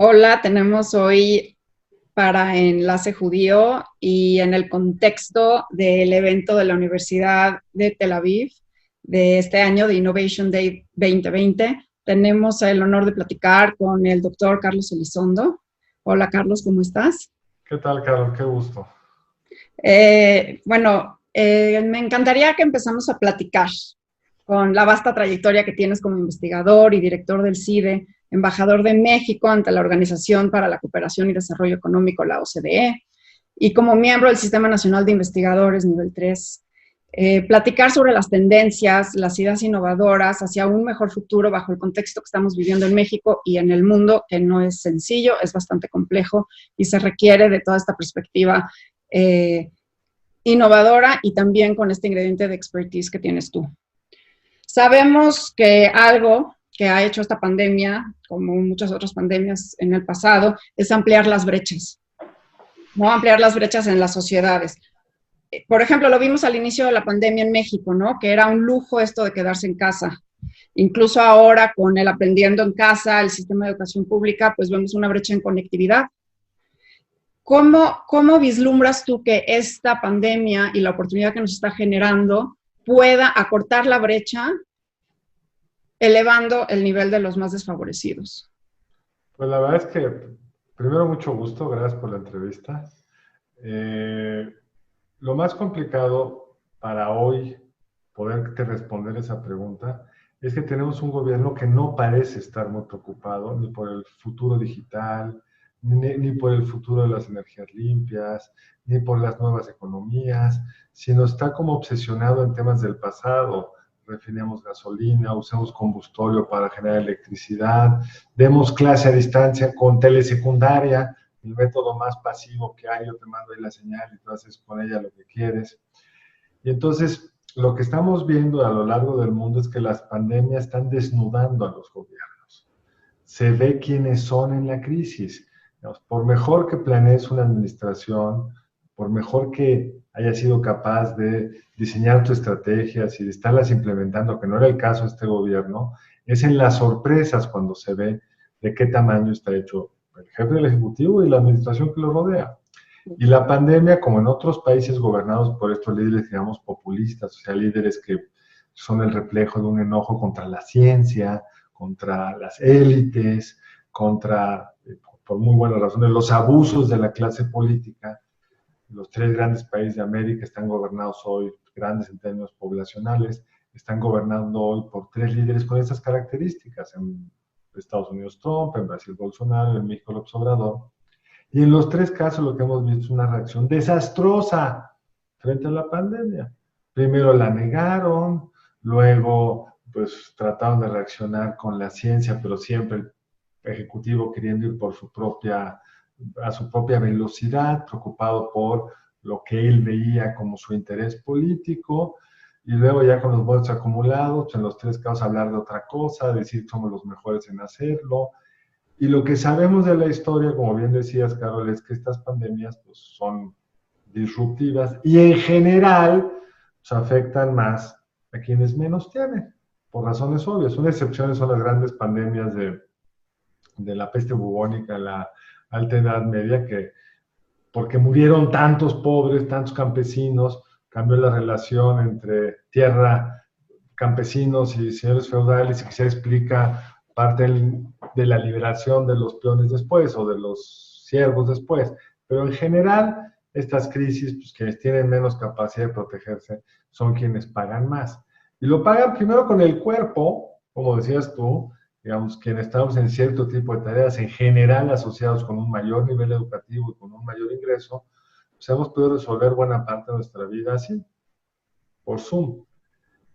Hola, tenemos hoy para Enlace Judío y en el contexto del evento de la Universidad de Tel Aviv de este año de Innovation Day 2020, tenemos el honor de platicar con el doctor Carlos Elizondo. Hola Carlos, ¿cómo estás? ¿Qué tal, Carlos? Qué gusto. Me encantaría que empezamos a platicar con la vasta trayectoria que tienes como investigador y director del CIDE, embajador de México ante la Organización para la Cooperación y Desarrollo Económico, la OCDE, y como miembro del Sistema Nacional de Investigadores nivel 3. Platicar sobre las tendencias, las ideas innovadoras hacia un mejor futuro bajo el contexto que estamos viviendo en México y en el mundo, que no es sencillo, es bastante complejo y se requiere de toda esta perspectiva innovadora y también con este ingrediente de expertise que tienes tú. Sabemos que algo que ha hecho esta pandemia, como muchas otras pandemias en el pasado, es ampliar las brechas, ¿no? Ampliar las brechas en las sociedades. Por ejemplo, lo vimos al inicio de la pandemia en México, ¿no? Que era un lujo esto de quedarse en casa. Incluso ahora, con el aprendiendo en casa, el sistema de educación pública, pues vemos una brecha en conectividad. ¿Cómo vislumbras tú que esta pandemia y la oportunidad que nos está generando pueda acortar la brecha, elevando el nivel de los más desfavorecidos? Pues la verdad es que, primero, mucho gusto, gracias por la entrevista. Eh, lo más complicado para hoy poderte responder esa pregunta es que tenemos un gobierno que no parece estar muy preocupado ni por el futuro digital, ni por el futuro de las energías limpias, ni por las nuevas economías, sino está como obsesionado en temas del pasado. Refinemos gasolina, usemos combustorio para generar electricidad, demos clase a distancia con telesecundaria, el método más pasivo que hay. Yo te mando ahí la señal y tú haces con ella lo que quieres. Y entonces, lo que estamos viendo a lo largo del mundo es que las pandemias están desnudando a los gobiernos. Se ve quiénes son en la crisis. Por mejor que planees una administración, por mejor que hayas sido capaz de diseñar tus estrategias y de estarlas implementando, que no era el caso de este gobierno, es en las sorpresas cuando se ve de qué tamaño está hecho el jefe del Ejecutivo y la administración que lo rodea. Y la pandemia, como en otros países gobernados por estos líderes, digamos, populistas, o sea, líderes que son el reflejo de un enojo contra la ciencia, contra las élites, contra, por muy buenas razones, los abusos de la clase política. Los tres grandes países de América están gobernados hoy, grandes en términos poblacionales, están gobernando hoy por tres líderes con esas características. En Estados Unidos Trump, en Brasil Bolsonaro, en México López Obrador. Y en los tres casos lo que hemos visto es una reacción desastrosa frente a la pandemia. Primero la negaron, luego pues trataron de reaccionar con la ciencia, pero siempre el ejecutivo queriendo ir por a su propia velocidad, preocupado por lo que él veía como su interés político, y luego ya con los votos acumulados, en los tres casos hablar de otra cosa, decir que somos los mejores en hacerlo. Y lo que sabemos de la historia, como bien decías, Carol, es que estas pandemias pues, son disruptivas y en general pues, afectan más a quienes menos tienen, por razones obvias. Una excepción son las grandes pandemias de la peste bubónica en la Alta Edad Media, que porque murieron tantos pobres, tantos campesinos, cambió la relación entre tierra, campesinos y señores feudales, y que se explica parte de la liberación de los peones después o de los siervos después. Pero en general, estas crisis, pues quienes tienen menos capacidad de protegerse son quienes pagan más. Y lo pagan primero con el cuerpo, como decías tú, digamos, quienes estamos en cierto tipo de tareas en general asociados con un mayor nivel educativo y con un mayor ingreso, pues hemos podido resolver buena parte de nuestra vida así, por Zoom.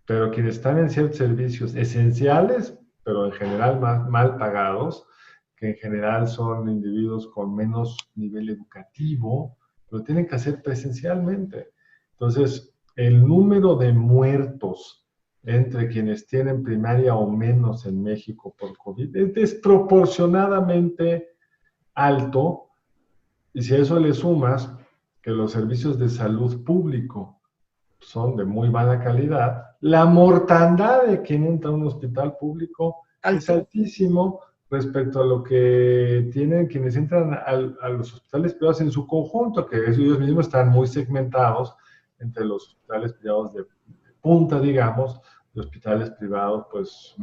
Pero quienes están en ciertos servicios esenciales, pero en general mal pagados, que en general son individuos con menos nivel educativo, lo tienen que hacer presencialmente. Entonces, el número de muertos entre quienes tienen primaria o menos en México por COVID es desproporcionadamente alto, y si a eso le sumas que los servicios de salud público son de muy mala calidad, la mortandad de quien entra a un hospital público es Alto. altísimo respecto a lo que tienen quienes entran a los hospitales privados en su conjunto, que ellos mismos están muy segmentados entre los hospitales privados de punta, digamos, y hospitales privados pues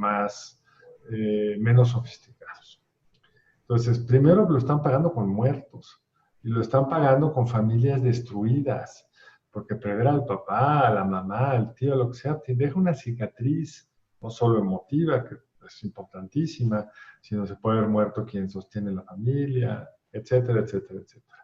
menos sofisticados. Entonces, primero lo están pagando con muertos y lo están pagando con familias destruidas, porque perder al papá, a la mamá, al tío, lo que sea, te deja una cicatriz, no solo emotiva, que es importantísima, sino se puede haber muerto quien sostiene la familia, etcétera, etcétera, etcétera.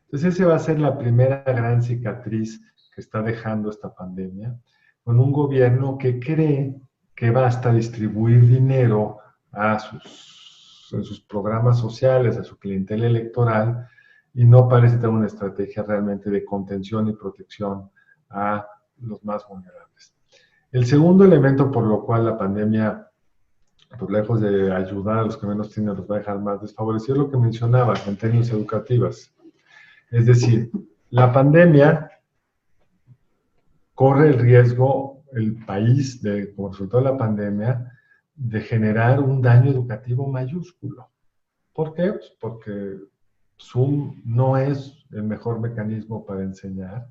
Entonces, esa va a ser la primera gran cicatriz que está dejando esta pandemia, con un gobierno que cree que basta distribuir dinero en sus programas sociales, a su clientela electoral, y no parece tener una estrategia realmente de contención y protección a los más vulnerables. El segundo elemento por lo cual la pandemia, pues lejos de ayudar a los que menos tienen, los va a dejar más desfavorecidos, es lo que mencionaba en términos educativas. Es decir, la pandemia corre el riesgo, el país, como resultado de la pandemia, de generar un daño educativo mayúsculo. ¿Por qué? Pues porque Zoom no es el mejor mecanismo para enseñar,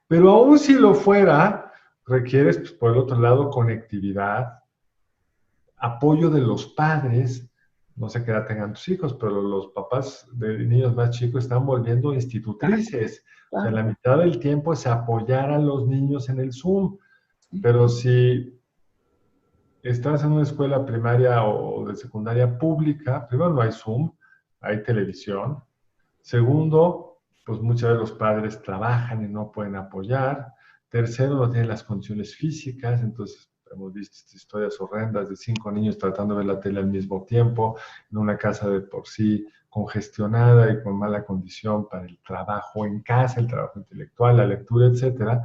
pero aún si lo fuera, requieres, pues, por el otro lado, conectividad, apoyo de los padres, no sé qué edad tengan tus hijos, pero los papás de niños más chicos están volviendo institutrices. O sea, la mitad del tiempo es apoyar a los niños en el Zoom, pero si estás en una escuela primaria o de secundaria pública, primero no hay Zoom, hay televisión. Segundo, pues muchas veces los padres trabajan y no pueden apoyar. Tercero, no tienen las condiciones físicas, entonces hemos visto estas historias horrendas de 5 niños tratando de ver la tele al mismo tiempo, en una casa de por sí congestionada y con mala condición para el trabajo en casa, el trabajo intelectual, la lectura, etcétera.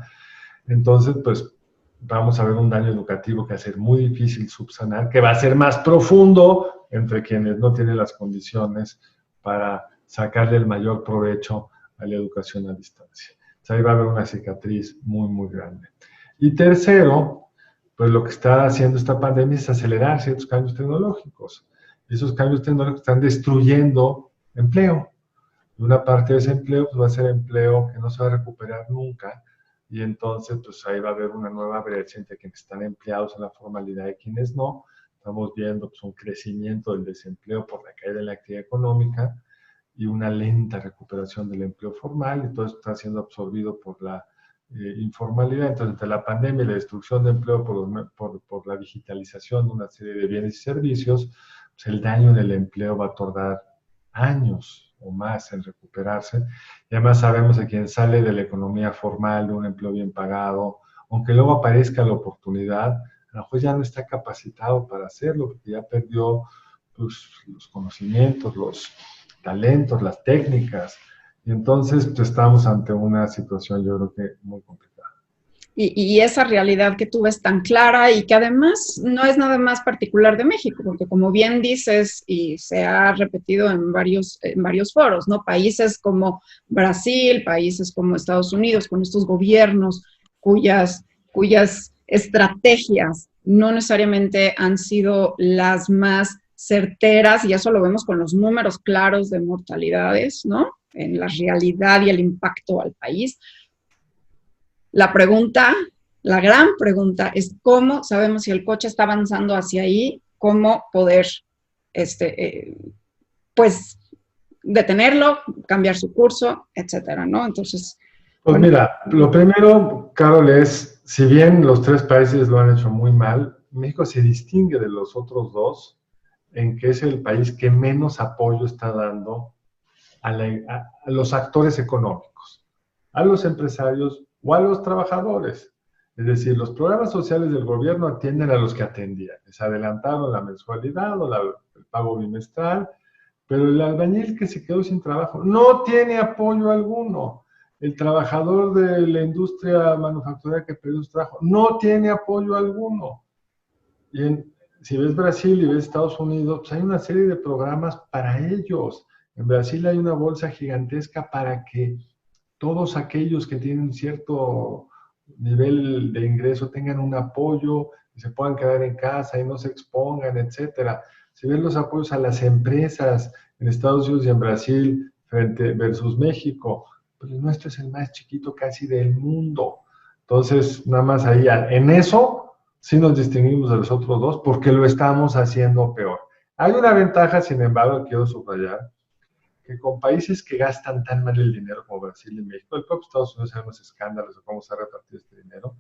Entonces, pues vamos a ver un daño educativo que va a ser muy difícil subsanar, que va a ser más profundo entre quienes no tienen las condiciones para sacarle el mayor provecho a la educación a distancia. O sea, ahí va a haber una cicatriz muy, muy grande. Y tercero, pues lo que está haciendo esta pandemia es acelerar ciertos cambios tecnológicos. Y esos cambios tecnológicos están destruyendo empleo. Y una parte de ese empleo pues, va a ser empleo que no se va a recuperar nunca. Y entonces, pues ahí va a haber una nueva brecha entre quienes están empleados en la formalidad y quienes no. Estamos viendo pues, un crecimiento del desempleo por la caída de la actividad económica y una lenta recuperación del empleo formal, y todo esto está siendo absorbido por la informalidad. Entonces, entre la pandemia y la destrucción de empleo por la digitalización de una serie de bienes y servicios, pues el daño del empleo va a tardar años o más en recuperarse. Y además sabemos que quien sale de la economía formal, de un empleo bien pagado, aunque luego aparezca la oportunidad, a lo mejor ya no está capacitado para hacerlo, porque ya perdió pues, los conocimientos, los talentos, las técnicas. Y entonces pues, estamos ante una situación, yo creo que muy complicada. Y esa realidad que tú ves tan clara y que además no es nada más particular de México, porque como bien dices y se ha repetido en varios foros, ¿no? Países como Brasil, países como Estados Unidos, con estos gobiernos cuyas estrategias no necesariamente han sido las más certeras, y eso lo vemos con los números claros de mortalidades, ¿no? En la realidad y el impacto al país. La pregunta, la gran pregunta es cómo sabemos si el coche está avanzando hacia ahí, cómo poder, pues, detenerlo, cambiar su curso, etcétera, ¿no? Entonces... Pues mira, lo primero, Carol, es, si bien los 3 países lo han hecho muy mal, México se distingue de los otros 2 en que es el país que menos apoyo está dando a los actores económicos, a los empresarios o a los trabajadores. Es decir, los programas sociales del gobierno atienden a los que atendían. Les adelantaron la mensualidad o el pago bimestral, pero el albañil que se quedó sin trabajo no tiene apoyo alguno. El trabajador de la industria manufacturera que perdió su trabajo no tiene apoyo alguno. Y si ves Brasil y ves Estados Unidos, pues hay una serie de programas para ellos. En Brasil hay una bolsa gigantesca para que todos aquellos que tienen cierto de ingreso tengan un apoyo y se puedan quedar en casa y no se expongan, etcétera. si ves los apoyos a las empresas en Estados Unidos y en Brasil versus México, pues el nuestro es el más chiquito casi del mundo. Entonces, nada más ahí, en eso sí nos distinguimos de los otros dos porque lo estamos haciendo peor. Hay una ventaja, sin embargo, que quiero subrayar, que con países que gastan tan mal el dinero como Brasil y México, el propio Estados Unidos hay unos escándalos de cómo se ha repartido este dinero,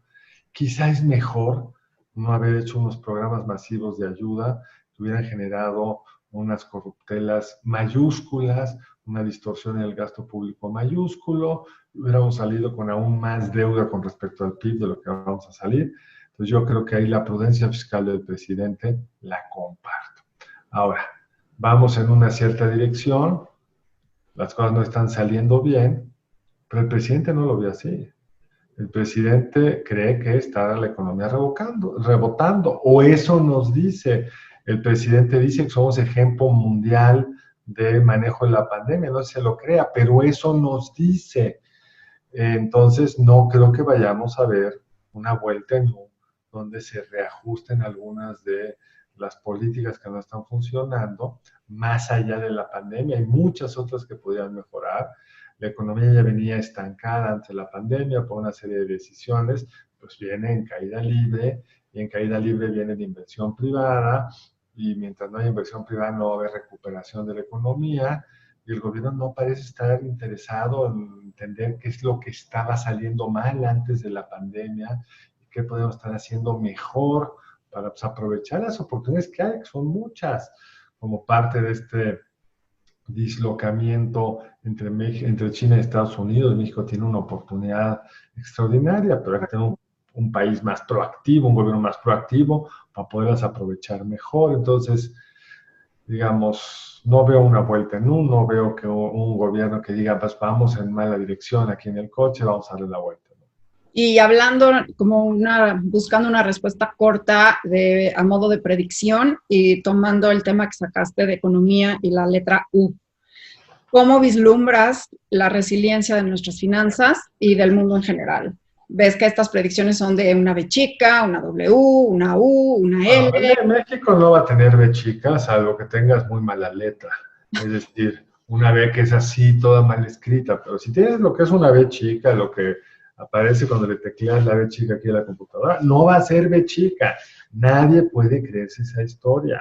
quizá es mejor no haber hecho unos programas masivos de ayuda que hubieran generado unas corruptelas mayúsculas, una distorsión en el gasto público mayúsculo, hubiéramos salido con aún más deuda con respecto al PIB de lo que vamos a salir. Entonces yo creo que ahí la prudencia fiscal del presidente la comparto. Ahora, vamos en una cierta dirección, las cosas no están saliendo bien, pero el presidente no lo ve así. El presidente cree que está la economía rebotando, o eso nos dice. El presidente dice que somos ejemplo mundial de manejo de la pandemia, no se lo crea, pero eso nos dice. Entonces, no creo que vayamos a ver una vuelta en U donde se reajusten algunas de las políticas que no están funcionando, más allá de la pandemia. Hay muchas otras que podrían mejorar. La economía ya venía estancada ante la pandemia por una serie de decisiones, pues viene en caída libre, y en caída libre viene de inversión privada, y mientras no haya inversión privada no va a haber recuperación de la economía, y el gobierno no parece estar interesado en entender qué es lo que estaba saliendo mal antes de la pandemia y qué podemos estar haciendo mejor para pues, aprovechar las oportunidades que hay, que son muchas, como parte de este dislocamiento entre China y Estados Unidos. México tiene una oportunidad extraordinaria, pero hay que tener un país más proactivo, un gobierno más proactivo para poderlas aprovechar mejor. Entonces, digamos, no veo una vuelta en U, no veo que un gobierno que diga, pues vamos en mala dirección aquí en el coche, vamos a darle la vuelta. Y hablando buscando una respuesta corta a modo de predicción y tomando el tema que sacaste de economía y la letra U, ¿cómo vislumbras la resiliencia de nuestras finanzas y del mundo en general? ¿Ves que estas predicciones son de una B chica, una W, una U, una L? México no va a tener B chica, salvo que tengas muy mala letra. Es decir, una B que es así, toda mal escrita. Pero si tienes lo que es una B chica, lo que aparece cuando le tecleas la B chica aquí en la computadora, no va a ser B chica. Nadie puede creerse esa historia.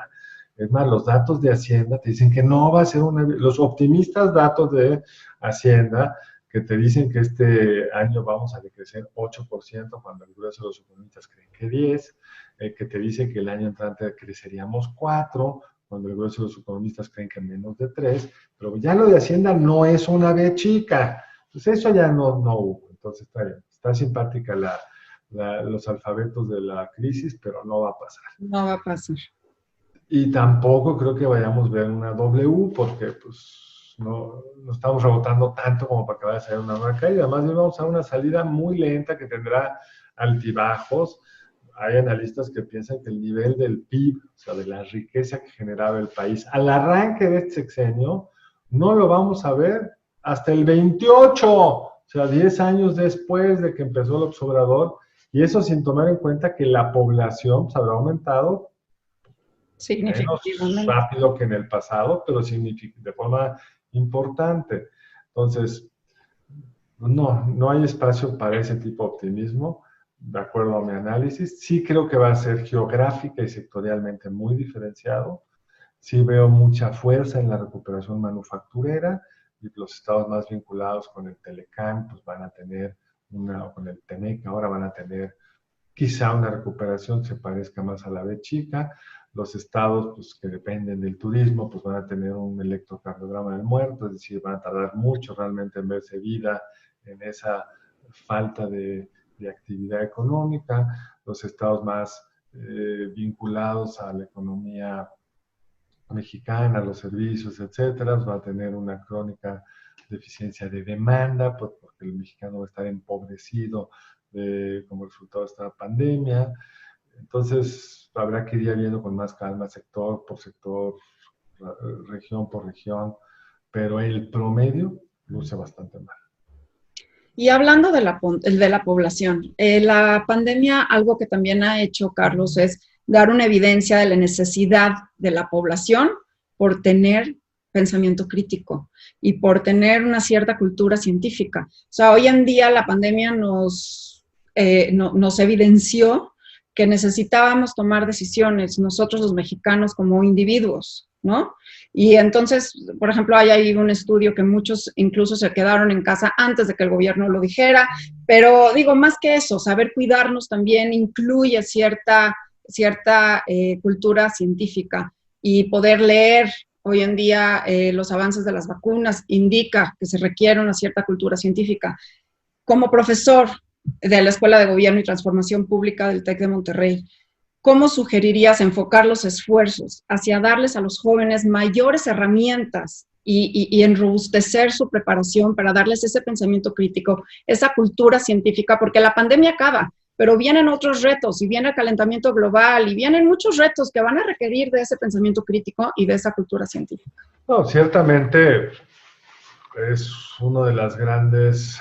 Es más, los datos de Hacienda te dicen que no va a ser una B. Los optimistas datos de Hacienda que te dicen que este año vamos a decrecer 8% cuando el grueso de los economistas creen que 10%, que te dicen que el año entrante creceríamos 4%, cuando el grueso de los economistas creen que menos de 3%, pero ya lo de Hacienda no es una B chica. Entonces eso ya no hubo. Entonces está simpática los alfabetos de la crisis, pero no va a pasar. No va a pasar. Y tampoco creo que vayamos a ver una W, porque pues no estamos rebotando tanto como para que vaya a ser una nueva caída. Además, vamos a una salida muy lenta que tendrá altibajos. Hay analistas que piensan que el nivel del PIB, o sea, de la riqueza que generaba el país, al arranque de este sexenio, no lo vamos a ver hasta el 28, o sea, 10 años después de que empezó el Obrador, y eso sin tomar en cuenta que la población pues, habrá aumentado menos rápido que en el pasado, pero de forma importante. Entonces, no hay espacio para ese tipo de optimismo, de acuerdo a mi análisis. Sí creo que va a ser geográfica y sectorialmente muy diferenciado. Sí veo mucha fuerza en la recuperación manufacturera, y los estados más vinculados con el Telecán, pues van a tener con el TEMEC, ahora van a tener quizá una recuperación que se parezca más a la B chica. Los estados pues, que dependen del turismo, pues van a tener un electrocardiograma del muerto, es decir, van a tardar mucho realmente en verse vida en esa falta de actividad económica. Los estados más vinculados a la economía mexicana, los servicios, etcétera, va a tener una crónica deficiencia de demanda, pues, porque el mexicano va a estar empobrecido como resultado de esta pandemia. Entonces, habrá que ir viendo con más calma sector por sector, región por región, pero el promedio luce bastante mal. Y hablando de la población, la pandemia, algo que también ha hecho, Carlos, es dar una evidencia de la necesidad de la población por tener pensamiento crítico y por tener una cierta cultura científica. O sea, hoy en día la pandemia nos evidenció que necesitábamos tomar decisiones nosotros los mexicanos como individuos, ¿no? Y entonces, por ejemplo, hay ahí un estudio que muchos incluso se quedaron en casa antes de que el gobierno lo dijera, pero digo, más que eso, saber cuidarnos también incluye cierta cultura científica y poder leer hoy en día los avances de las vacunas indica que se requiere una cierta cultura científica. Como profesor de la Escuela de Gobierno y Transformación Pública del TEC de Monterrey, ¿cómo sugerirías enfocar los esfuerzos hacia darles a los jóvenes mayores herramientas y enrobustecer su preparación para darles ese pensamiento crítico, esa cultura científica? Porque la pandemia acaba, pero vienen otros retos y viene el calentamiento global y vienen muchos retos que van a requerir de ese pensamiento crítico y de esa cultura científica. No, ciertamente es una de las grandes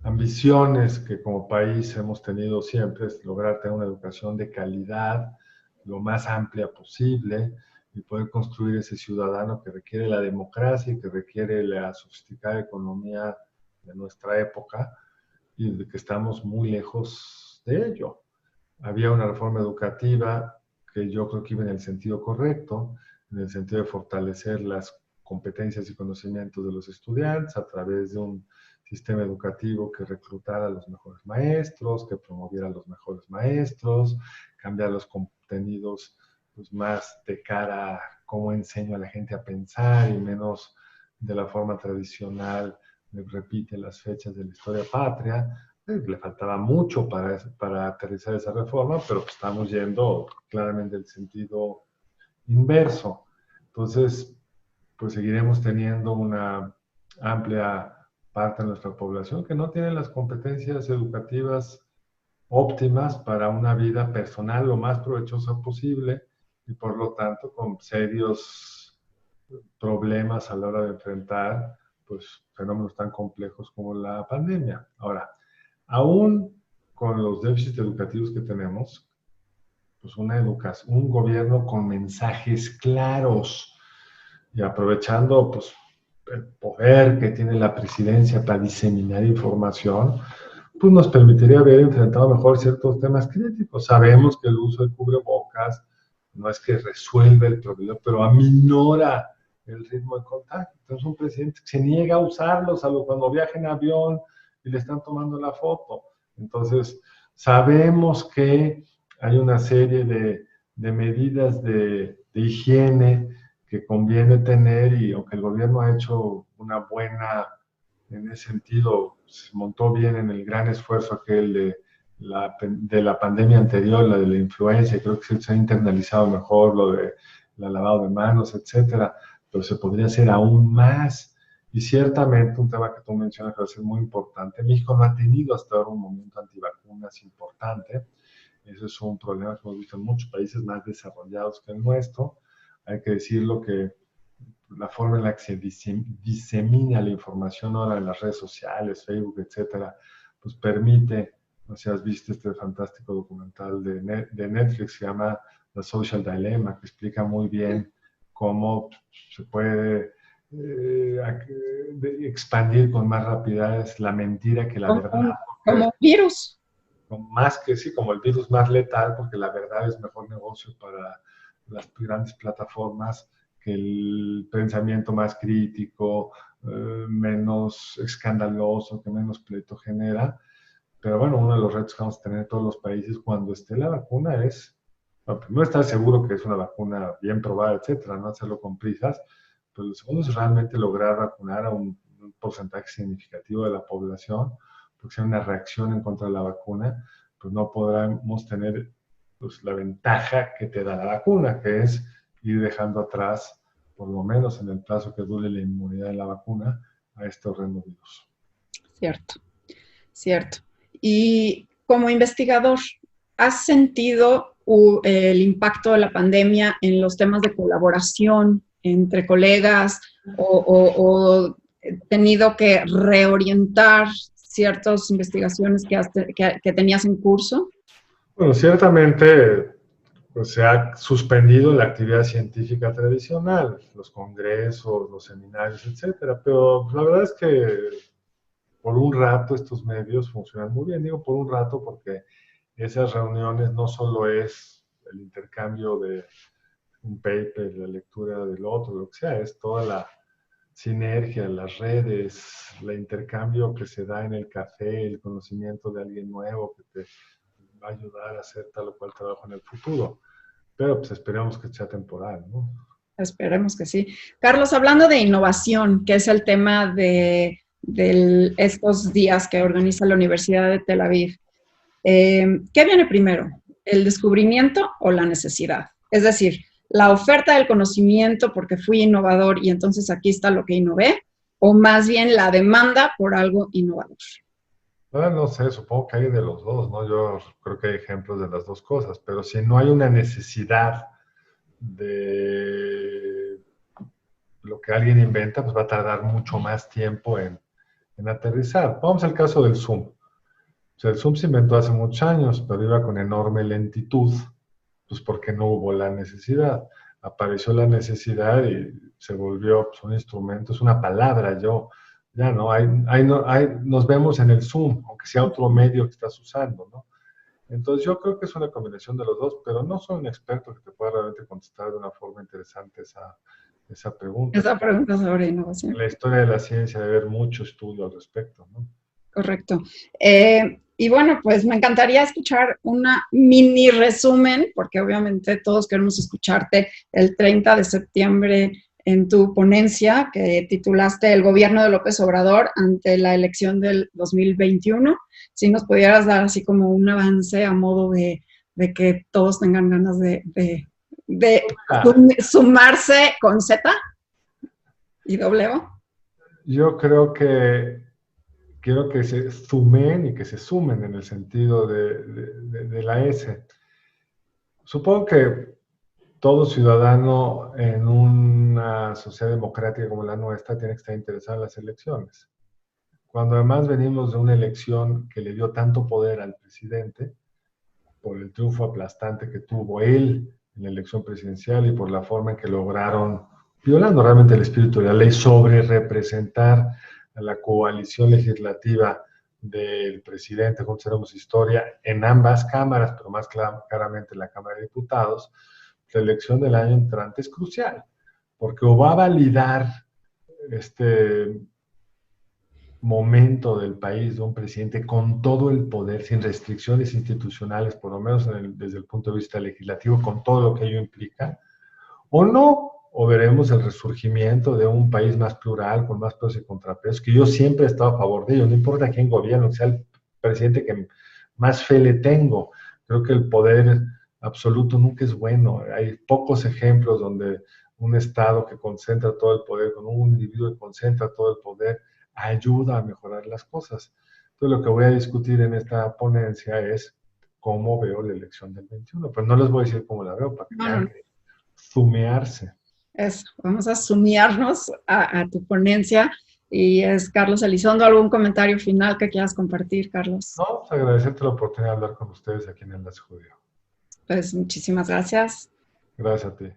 ambiciones que como país hemos tenido siempre, es lograr tener una educación de calidad lo más amplia posible y poder construir ese ciudadano que requiere la democracia y que requiere la sofisticada economía de nuestra época, y de que estamos muy lejos de ello. Había una reforma educativa que yo creo que iba en el sentido correcto, en el sentido de fortalecer las competencias y conocimientos de los estudiantes a través de un sistema educativo que reclutara a los mejores maestros, que promoviera a los mejores maestros, cambiar los contenidos pues, más de cara a cómo enseño a la gente a pensar y menos de la forma tradicional, me repite las fechas de la historia patria. Le faltaba mucho para aterrizar esa reforma, pero estamos yendo claramente en el sentido inverso. Entonces, pues seguiremos teniendo una amplia parte de nuestra población que no tiene las competencias educativas óptimas para una vida personal lo más provechosa posible y por lo tanto con serios problemas a la hora de enfrentar pues, fenómenos tan complejos como la pandemia. Ahora, aún con los déficits educativos que tenemos, pues un gobierno con mensajes claros y aprovechando pues, el poder que tiene la presidencia para diseminar información, pues nos permitiría haber enfrentado mejor ciertos temas críticos. Sabemos que el uso de cubrebocas no es que resuelva el problema, pero aminora el ritmo de contacto. Entonces un presidente se niega a usarlo, salvo cuando viaja en avión y le están tomando la foto. Entonces sabemos que hay una serie de medidas de higiene que conviene tener y aunque el gobierno ha hecho una buena, en ese sentido, se montó bien en el gran esfuerzo aquel de la pandemia anterior, la de la influenza, y creo que se ha internalizado mejor lo de la lavado de manos, etcétera, pero se podría hacer aún más. Y ciertamente un tema que tú mencionas que va a ser muy importante. México no ha tenido hasta ahora un momento antivacunas importante. Eso es un problema que hemos visto en muchos países más desarrollados que el nuestro. Hay que decirlo que la forma en la que se disemina la información ahora en las redes sociales, Facebook, etcétera, pues permite, no sé si has visto este fantástico documental de Netflix que se llama The Social Dilemma, que explica muy bien cómo se puede expandir con más rapidez la mentira que la verdad. Como virus. Más que sí, como el virus más letal, porque la verdad es mejor negocio para las grandes plataformas que el pensamiento más crítico, menos escandaloso, que menos pleito genera. Pero bueno, uno de los retos que vamos a tener en todos los países cuando esté la vacuna es, bueno, primero estar seguro que es una vacuna bien probada, etcétera, no hacerlo con prisas, pero lo segundo es realmente lograr vacunar a un porcentaje significativo de la población, porque si hay una reacción en contra de la vacuna, pues no podremos tener pues, la ventaja que te da la vacuna, que es ir dejando atrás, por lo menos en el plazo que dure la inmunidad de la vacuna, a este horrendo virus. Cierto, cierto. Y como investigador, ¿has sentido el impacto de la pandemia en los temas de colaboración entre colegas o tenido que reorientar ciertas investigaciones que tenías en curso? Bueno, ciertamente pues se ha suspendido la actividad científica tradicional, los congresos, los seminarios, etcétera. Pero la verdad es que por un rato estos medios funcionan muy bien. Digo por un rato porque esas reuniones no solo es el intercambio de un paper, la lectura del otro, lo que sea, es toda la sinergia, las redes, el intercambio que se da en el café, el conocimiento de alguien nuevo que te va a ayudar a hacer tal o cual trabajo en el futuro. Pero pues esperemos que sea temporal, ¿no? Esperemos que sí. Carlos, hablando de innovación, que es el tema de estos días que organiza la Universidad de Tel Aviv, ¿qué viene primero? ¿El descubrimiento o la necesidad? Es decir, la oferta del conocimiento porque fui innovador y entonces aquí está lo que innové, o más bien la demanda por algo innovador. Ahora no sé, supongo que hay de los dos, ¿no? Yo creo que hay ejemplos de las dos cosas, pero si no hay una necesidad de lo que alguien inventa, pues va a tardar mucho más tiempo en aterrizar. Vamos al caso del Zoom. O sea, el Zoom se inventó hace muchos años, pero iba con enorme lentitud, pues porque no hubo la necesidad. Apareció la necesidad y se volvió pues, un instrumento, es una palabra, ya no, nos vemos en el Zoom, aunque sea otro medio que estás usando, ¿no? Entonces yo creo que es una combinación de los dos, pero no soy un experto que te pueda realmente contestar de una forma interesante esa pregunta. Esa pregunta sobre En innovación. la historia de la ciencia debe haber mucho estudio al respecto, ¿no? Correcto. Y bueno, pues me encantaría escuchar una mini resumen, porque obviamente todos queremos escucharte el 30 de septiembre en tu ponencia que titulaste El gobierno de López Obrador ante la elección del 2021. Si nos pudieras dar así como un avance a modo de que todos tengan ganas de sumarse con Z y doble O. Yo creo que quiero que se sumen y que se sumen en el sentido de la S. Supongo que todo ciudadano en una sociedad democrática como la nuestra tiene que estar interesado en las elecciones. Cuando además venimos de una elección que le dio tanto poder al presidente, por el triunfo aplastante que tuvo él en la elección presidencial y por la forma en que lograron, violando realmente el espíritu de la ley, sobre representar a la coalición legislativa del presidente Juntos Haremos Historia en ambas cámaras, pero más claramente en la Cámara de Diputados. La elección del año entrante es crucial, porque o va a validar este momento del país de un presidente con todo el poder, sin restricciones institucionales, por lo menos desde el punto de vista legislativo, con todo lo que ello implica, o no, o veremos el resurgimiento de un país más plural, con más pesos y contrapesos, que yo siempre he estado a favor de ello, no importa quién gobierne, sea el presidente que más fe le tengo. Creo que el poder absoluto nunca es bueno. Hay pocos ejemplos donde un Estado que concentra todo el poder, con un individuo que concentra todo el poder, ayuda a mejorar las cosas. Entonces, lo que voy a discutir en esta ponencia es cómo veo la elección del 21. Pues no les voy a decir cómo la veo, para que tengan que sumearse. Eso, vamos a sumarnos a tu ponencia. Y es Carlos Elizondo. ¿Algún comentario final que quieras compartir, Carlos? No, pues agradecerte la oportunidad de hablar con ustedes aquí en Enlace Judío. Pues muchísimas gracias. Gracias a ti.